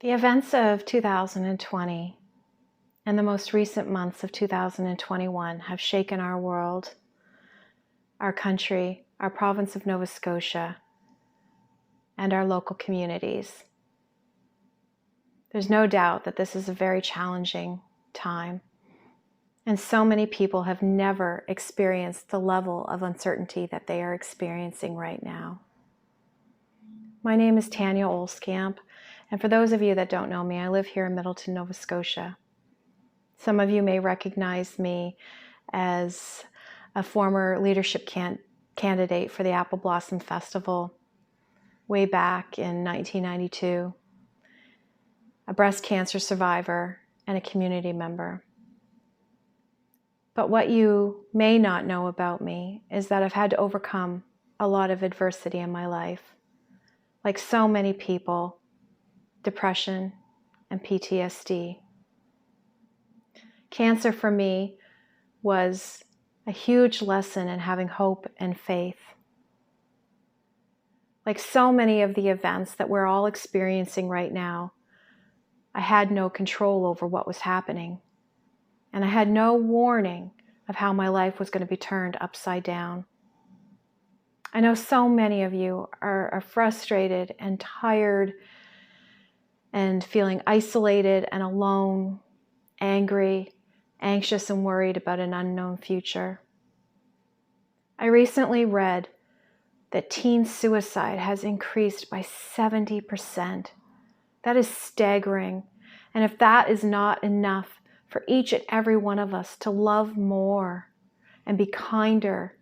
The events of 2020 and the most recent months of 2021 have shaken our world, our country, our province of Nova Scotia, and our local communities. There's no doubt that this is a very challenging time, and so many people have never experienced the level of uncertainty that they are experiencing right now. My name is Tanya Olskamp, and for those of you that don't know me, I live here in Middleton, Nova Scotia. Some of you may recognize me as a former leadership candidate for the Apple Blossom Festival way back in 1992, a breast cancer survivor, and a community member. But what you may not know about me is that I've had to overcome a lot of adversity in my life. Like so many people, depression and PTSD. Cancer for me was a huge lesson in having hope and faith. Like so many of the events that we're all experiencing right now, I had no control over what was happening. And I had no warning of how my life was going to be turned upside down. I know so many of you are frustrated and tired and feeling isolated and alone, angry, anxious and worried about an unknown future. I recently read that teen suicide has increased by 70%. That is staggering. And if that is not enough for each and every one of us to love more and be kinder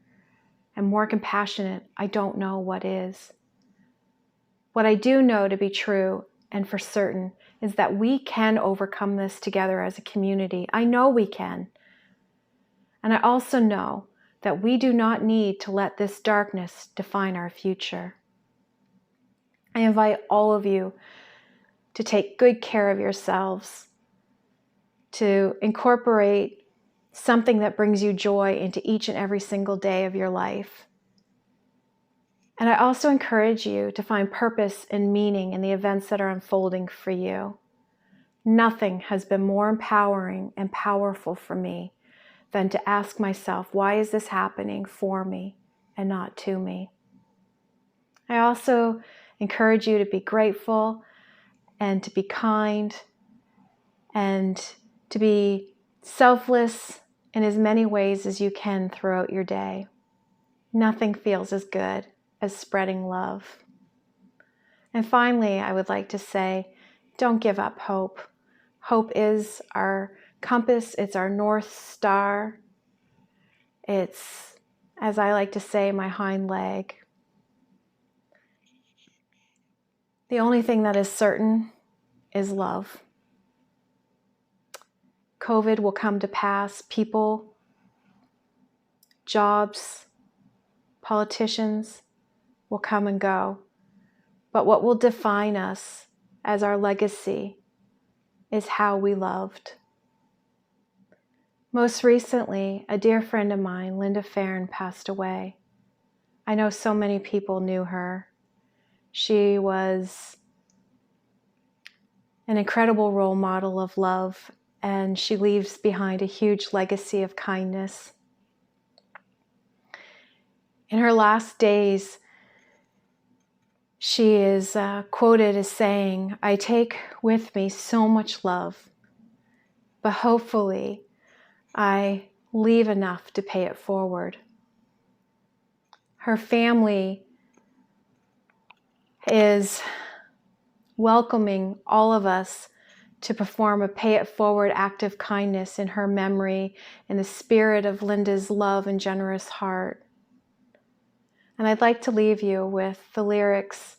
and more compassionate, I don't know what is. What I do know to be true and for certain is that we can overcome this together as a community. I know we can. And I also know that we do not need to let this darkness define our future. I invite all of you to take good care of yourselves, to incorporate something that brings you joy into each and every single day of your life. And I also encourage you to find purpose and meaning in the events that are unfolding for you. Nothing has been more empowering and powerful for me than to ask myself, why is this happening for me and not to me? I also encourage you to be grateful and to be kind and to be selfless in as many ways as you can throughout your day. Nothing feels as good as spreading love. And finally, I would like to say, don't give up hope. Hope is our compass. It's our North Star. It's, as I like to say, my hind leg. The only thing that is certain is love. COVID will come to pass. People, jobs, politicians will come and go. But what will define us as our legacy is how we loved. Most recently, a dear friend of mine, Linda Farron, passed away. I know so many people knew her. She was an incredible role model of love, and she leaves behind a huge legacy of kindness. In her last days, she is quoted as saying, "I take with me so much love, but hopefully I leave enough to pay it forward." Her family is welcoming all of us to perform a pay it forward act of kindness in her memory, in the spirit of Linda's love and generous heart. And I'd like to leave you with the lyrics,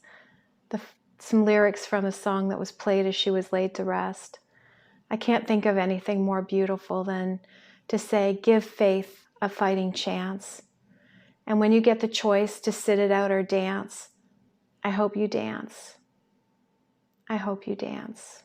some lyrics from a song that was played as she was laid to rest. I can't think of anything more beautiful than to say, give faith a fighting chance. And when you get the choice to sit it out or dance, I hope you dance. I hope you dance.